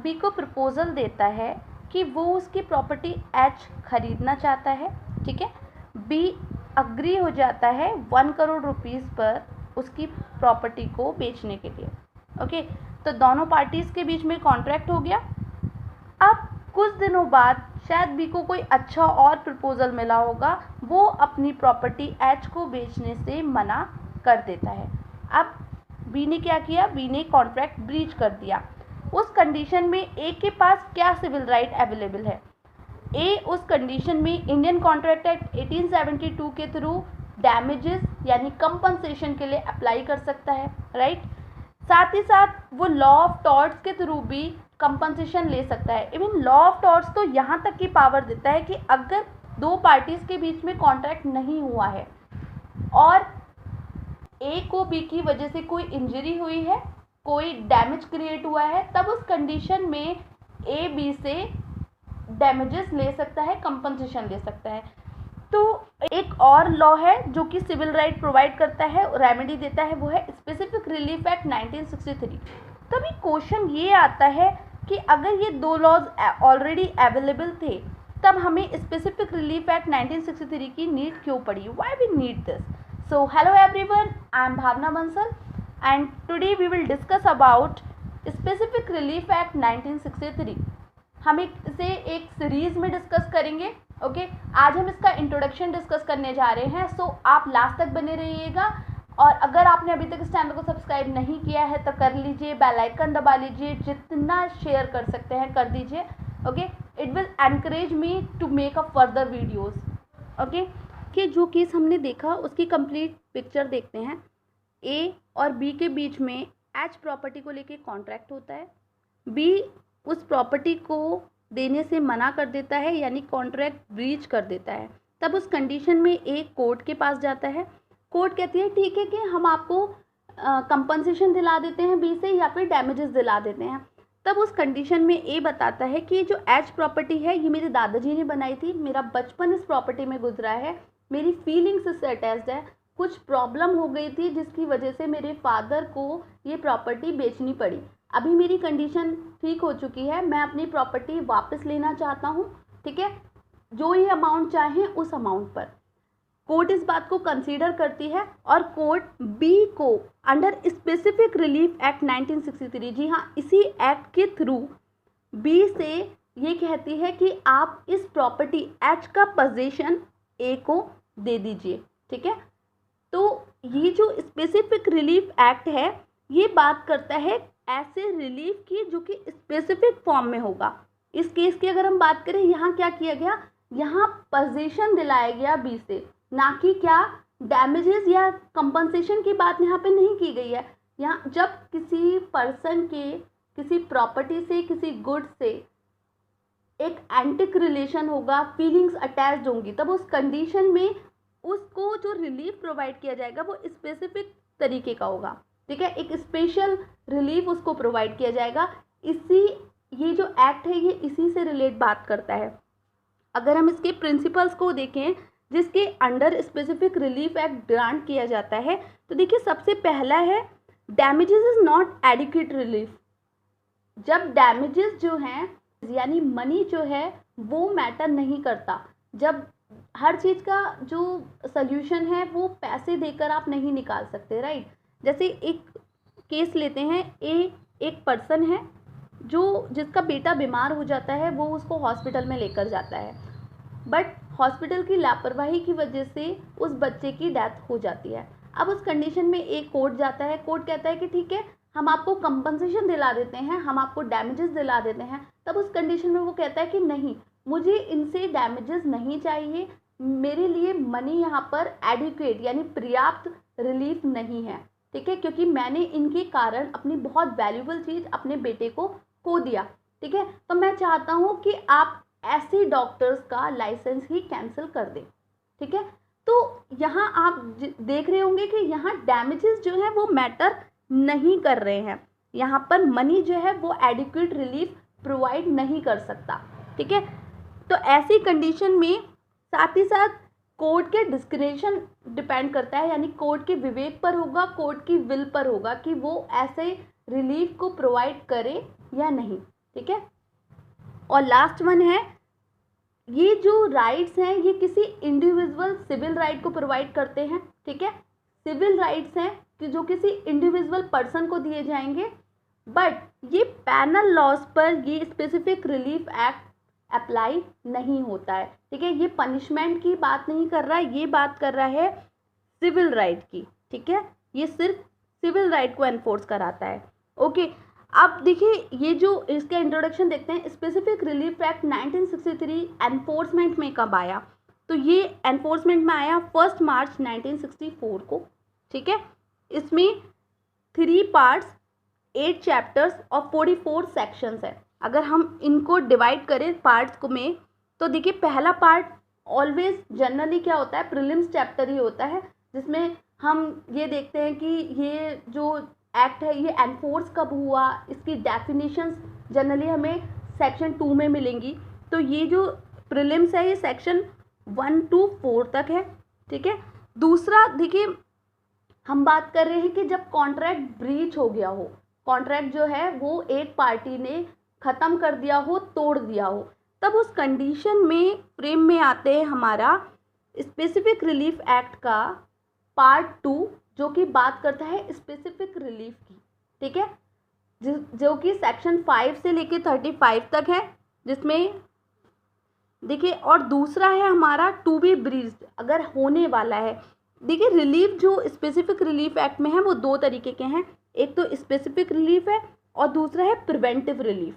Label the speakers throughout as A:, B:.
A: B को proposal देता है कि वो उसकी प्रॉपर्टी एच खरीदना चाहता है, ठीक है। बी अग्री हो जाता है 1 करोड़ रुपीज़ पर उसकी प्रॉपर्टी को बेचने के लिए, ओके। तो दोनों पार्टीज़ के बीच में कॉन्ट्रैक्ट हो गया। अब कुछ दिनों बाद शायद बी को कोई अच्छा और प्रपोजल मिला होगा, वो अपनी प्रॉपर्टी एच को बेचने से मना कर देता है। अब बी ने क्या किया, बी ने कॉन्ट्रैक्ट ब्रीच कर दिया। उस कंडीशन में ए के पास क्या सिविल राइट अवेलेबल है? ए उस कंडीशन में इंडियन कॉन्ट्रैक्ट एक्ट 1872 के थ्रू डैमेजेस यानी कंपनसेशन के लिए अप्लाई कर सकता है, राइट। साथ ही साथ वो लॉ ऑफ टॉर्ट्स के थ्रू भी कंपनसेशन ले सकता है। इवन लॉ ऑफ टॉर्ट्स तो यहाँ तक की पावर देता है कि अगर दो पार्टीज़ के बीच में कॉन्ट्रैक्ट नहीं हुआ है और ए को बी की वजह से कोई इंजरी हुई है, कोई डैमेज क्रिएट हुआ है, तब उस कंडीशन में ए बी से डैमेजेस ले सकता है, कंपनसेशन ले सकता है। तो एक और लॉ है जो कि सिविल राइट प्रोवाइड करता है, रेमेडी देता है, वो है स्पेसिफिक रिलीफ एक्ट 1963। तभी क्वेश्चन ये आता है कि अगर ये दो लॉज ऑलरेडी अवेलेबल थे तब हमें स्पेसिफिक रिलीफ एक्ट 1963 की नीड क्यों पड़ी? Why we need this? So hello everyone, I am Bhavna Bansal and today we will discuss about specific relief act 1963। हम इसे एक सीरीज में डिस्कस करेंगे, ओके। आज हम इसका इंट्रोडक्शन डिस्कस करने जा रहे हैं, सो आप लास्ट तक बने रहिएगा। और अगर आपने अभी तक इस चैनल को सब्सक्राइब नहीं किया है तो कर लीजिए, बेल आइकन दबा लीजिए, जितना शेयर कर सकते हैं कर दीजिए, okay. It will encourage me to make a further videos, okay. कि जो केस हमने देखा उसकी कंप्लीट पिक्चर देखते हैं। ए और बी के बीच में एच प्रॉपर्टी को लेके कॉन्ट्रैक्ट होता है। बी उस प्रॉपर्टी को देने से मना कर देता है यानी कॉन्ट्रैक्ट ब्रीच कर देता है। तब उस कंडीशन में ए कोर्ट के पास जाता है। कोर्ट कहती है ठीक है कि हम आपको कंपनसेशन दिला देते हैं बी से या फिर डैमेजेस दिला देते हैं। तब उस कंडीशन में ए बताता है कि जो एच प्रॉपर्टी है ये मेरे दादाजी ने बनाई थी, मेरा बचपन इस प्रॉपर्टी में गुजरा है, मेरी फीलिंग्स इससे अटैच्ड है, कुछ प्रॉब्लम हो गई थी जिसकी वजह से मेरे फादर को ये प्रॉपर्टी बेचनी पड़ी। अभी मेरी कंडीशन ठीक हो चुकी है, मैं अपनी प्रॉपर्टी वापस लेना चाहता हूँ, ठीक है। जो ये अमाउंट चाहे उस अमाउंट पर कोर्ट इस बात को कंसीडर करती है और कोर्ट बी को अंडर स्पेसिफिक रिलीफ एक्ट 1963, जी हाँ, इसी एक्ट के थ्रू बी से ये कहती है कि आप इस प्रॉपर्टी एच का पोजीशन ए को दे दीजिए, ठीक है। तो ये जो स्पेसिफिक रिलीफ एक्ट है ये बात करता है ऐसे रिलीफ की जो कि स्पेसिफिक फॉर्म में होगा। इस केस की अगर हम बात करें, यहाँ क्या किया गया, यहाँ पोजीशन दिलाया गया बी से, ना कि क्या डैमेजेस या कंपनसेशन की बात यहाँ पे नहीं की गई है। यहाँ जब किसी पर्सन के किसी प्रॉपर्टी से किसी गुड से एक एंटिक रिलेशन होगा, फीलिंग्स अटैच्ड होंगी, तब उस कंडीशन में उसको जो रिलीफ प्रोवाइड किया जाएगा वो स्पेसिफिक तरीके का होगा, ठीक है। एक स्पेशल रिलीफ उसको प्रोवाइड किया जाएगा। ये जो एक्ट है ये इसी से रिलेट बात करता है। अगर हम इसके प्रिंसिपल्स को देखें जिसके under specific relief act grant किया जाता है, तो देखिए सबसे पहला है damages is not adequate relief. जब डैमेजेस जो हैं यानी मनी जो है वो मैटर नहीं करता, जब हर चीज़ का जो सल्यूशन है वो पैसे देकर आप नहीं निकाल सकते, राइट। जैसे एक केस लेते हैं, एक पर्सन है जो जिसका बेटा बीमार हो जाता है, वो उसको हॉस्पिटल में लेकर जाता है, बट हॉस्पिटल की लापरवाही की वजह से उस बच्चे की डेथ हो जाती है। अब उस कंडीशन में एक कोर्ट जाता है, कोर्ट कहता है कि ठीक है हम आपको कंपनसेशन दिला देते हैं, हम आपको डैमेजेस दिला देते हैं। तब उस कंडीशन में वो कहता है कि नहीं, मुझे इनसे डैमेजेस नहीं चाहिए, मेरे लिए मनी यहाँ पर एडिक्वेट यानी पर्याप्त रिलीफ नहीं है, ठीक है, क्योंकि मैंने इनके कारण अपनी बहुत वैल्यूबल चीज़ अपने बेटे को खो दिया, ठीक है। तो मैं चाहता हूँ कि आप ऐसे डॉक्टर्स का लाइसेंस ही कैंसिल कर दें, ठीक है। तो यहाँ आप देख रहे होंगे कि यहाँ डैमेजेस जो है वो मैटर नहीं कर रहे हैं, यहाँ पर मनी जो है वो एडिक्वेट रिलीफ प्रोवाइड नहीं कर सकता, ठीक है। तो ऐसी कंडीशन में साथ ही साथ कोर्ट के डिस्क्रिशन डिपेंड करता है, यानी कोर्ट के विवेक पर होगा, कोर्ट की विल पर होगा कि वो ऐसे रिलीफ को प्रोवाइड करे या नहीं, ठीक है। और लास्ट वन है, ये जो राइट्स हैं ये किसी इंडिविजुअल सिविल राइट को प्रोवाइड करते हैं, ठीक है। सिविल राइट्स हैं कि जो किसी इंडिविजुअल पर्सन को दिए जाएंगे, बट ये पैनल लॉज पर ये स्पेसिफिक रिलीफ एक्ट अप्लाई नहीं होता है, ठीक है। ये पनिशमेंट की बात नहीं कर रहा है, ये बात कर रहा है सिविल राइट की, ठीक है। ये सिर्फ सिविल राइट को एनफोर्स कराता है। ओके, अब देखिए ये जो इसका इंट्रोडक्शन देखते हैं, स्पेसिफिक रिलीफ एक्ट 1963 एनफोर्समेंट में कब आया, तो ये एनफोर्समेंट में आया 1 मार्च 1964 को, ठीक है। इसमें 3 पार्ट्स, 8 चैप्टर्स और 44 सेक्शंस है। अगर हम इनको डिवाइड करें पार्ट्स को में, तो देखिए पहला पार्ट ऑलवेज जनरली क्या होता है, प्रीलिम्स चैप्टर ही होता है, जिसमें हम ये देखते हैं कि ये जो एक्ट है ये एनफोर्स कब हुआ, इसकी डेफिनेशंस जनरली हमें सेक्शन 2 में मिलेंगी। तो ये जो प्रीलिम्स है ये सेक्शन 1 to 4 तक है, ठीक है। दूसरा देखिए हम बात कर रहे हैं कि जब कॉन्ट्रैक्ट ब्रीच हो गया हो, कॉन्ट्रैक्ट जो है वो एक पार्टी ने ख़त्म कर दिया हो, तोड़ दिया हो, तब उस कंडीशन में फ्रेम में आते हैं हमारा स्पेसिफिक रिलीफ एक्ट का पार्ट 2, जो कि बात करता है स्पेसिफिक रिलीफ की, ठीक है, जो कि सेक्शन 5 से लेके 35 तक है, जिसमें देखिए। और दूसरा है हमारा टू बी ब्रीच्ड, अगर होने वाला है। देखिए रिलीफ जो स्पेसिफिक रिलीफ एक्ट में है वो 2 तरीके के हैं, एक तो स्पेसिफिक रिलीफ है और दूसरा है प्रिवेंटिव रिलीफ,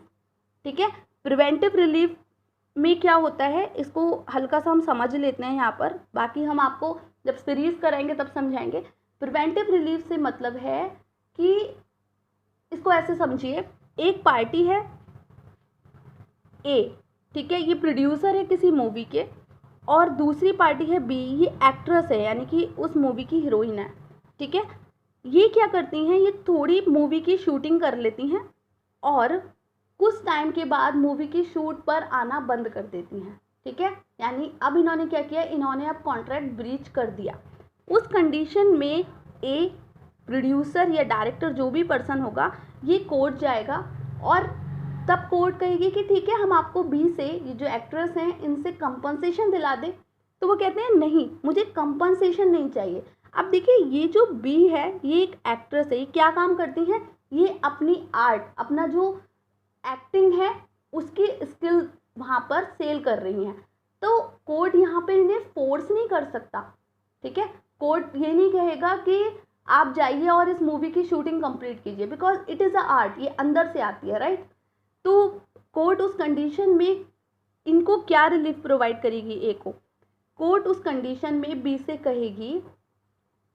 A: ठीक है। प्रिवेंटिव रिलीफ में क्या होता है, इसको हल्का सा हम समझ लेते हैं यहाँ पर, बाकी हम आपको जब सीरीज कराएंगे तब समझाएंगे। प्रिवेंटिव रिलीफ से मतलब है कि इसको ऐसे समझिए, एक पार्टी है ए, ठीक है, ये प्रोड्यूसर है किसी मूवी के, और दूसरी पार्टी है बी, ये एक्ट्रेस है यानी कि उस मूवी की हीरोइन है, ठीक है। ये क्या करती हैं, ये थोड़ी मूवी की शूटिंग कर लेती हैं और कुछ टाइम के बाद मूवी की शूट पर आना बंद कर देती हैं, ठीक है। यानी अब इन्होंने क्या किया, इन्होंने अब कॉन्ट्रैक्ट ब्रीच कर दिया। उस कंडीशन में ए प्रोड्यूसर या डायरेक्टर जो भी पर्सन होगा ये कोर्ट जाएगा और तब कोर्ट कहेगी कि ठीक है हम आपको बी से, ये जो एक्ट्रेस हैं इनसे कंपनसेशन दिला दें, तो वो कहते हैं नहीं मुझे कंपनसेशन नहीं चाहिए। अब देखिए ये जो बी है ये एक एक्ट्रेस है, ये क्या काम करती हैं, ये अपनी आर्ट, अपना जो एक्टिंग है उसकी स्किल वहाँ पर सेल कर रही हैं, तो कोर्ट यहाँ पे इन्हें फोर्स नहीं कर सकता, ठीक है। कोर्ट ये नहीं कहेगा कि आप जाइए और इस मूवी की शूटिंग कंप्लीट कीजिए, because it is a art, ये अंदर से आती है, राइट। तो कोर्ट उस कंडीशन में इनको क्या रिलीफ प्रोवाइड करेगी, ए को, कोर्ट उस कंडीशन में बी से कहेगी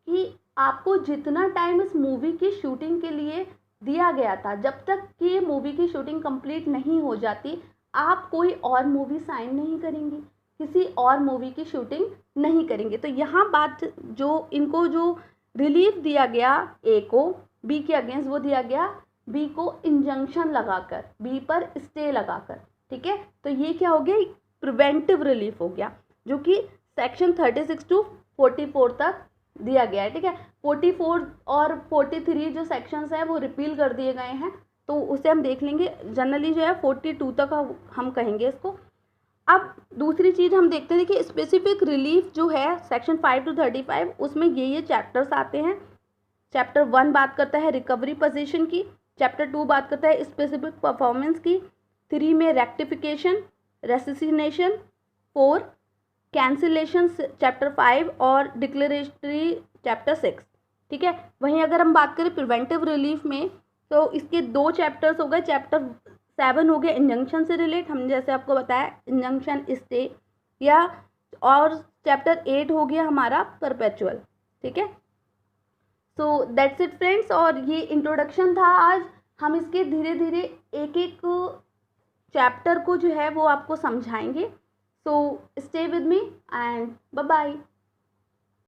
A: कि आपको जितना टाइम इस मूवी की शूटिंग के लिए दिया गया था, जब तक कि ये मूवी की शूटिंग कंप्लीट नहीं हो जाती आप कोई और मूवी साइन नहीं करेंगी, किसी और मूवी की शूटिंग नहीं करेंगे। तो यहाँ बात जो इनको जो रिलीफ दिया गया ए को, बी के अगेंस्ट वो दिया गया बी को इंजंक्शन लगाकर, बी पर स्टे लगाकर, ठीक है। तो ये क्या हो गया, प्रिवेंटिव रिलीफ हो गया, जो कि सेक्शन 36 to 44 तक दिया गया है, ठीक है। 44 और 43 जो सेक्शंस हैं वो रिपील कर दिए गए हैं, तो उसे हम देख लेंगे। जनरली जो है 42 तक हम कहेंगे इसको। अब दूसरी चीज़ हम देखते हैं, देखिए स्पेसिफिक रिलीफ जो है सेक्शन 5 to 35, उसमें ये चैप्टर्स आते हैं। चैप्टर 1 बात करता है रिकवरी पोजीशन की, चैप्टर 2 बात करता है स्पेसिफिक परफॉर्मेंस की, 3 में रेक्टिफिकेशन, रेसिग्नेशन, 4 कैंसिलेशन चैप्टर 5 और डिक्लेरेटरी चैप्टर 6, ठीक है। वहीं अगर हम बात करें प्रिवेंटिव रिलीफ में, तो इसके 2 चैप्टर्स हो गए, चैप्टर 7 हो गया इंजंक्शन से रिलेट, हमने जैसे आपको बताया इंजंक्शन स्टे, या और चैप्टर 8 हो गया हमारा परपेचुअल, ठीक है। सो दैट्स इट फ्रेंड्स, और ये इंट्रोडक्शन था आज। हम इसके धीरे धीरे एक एक चैप्टर को जो है वो आपको समझाएंगे। So stay with me and bye bye.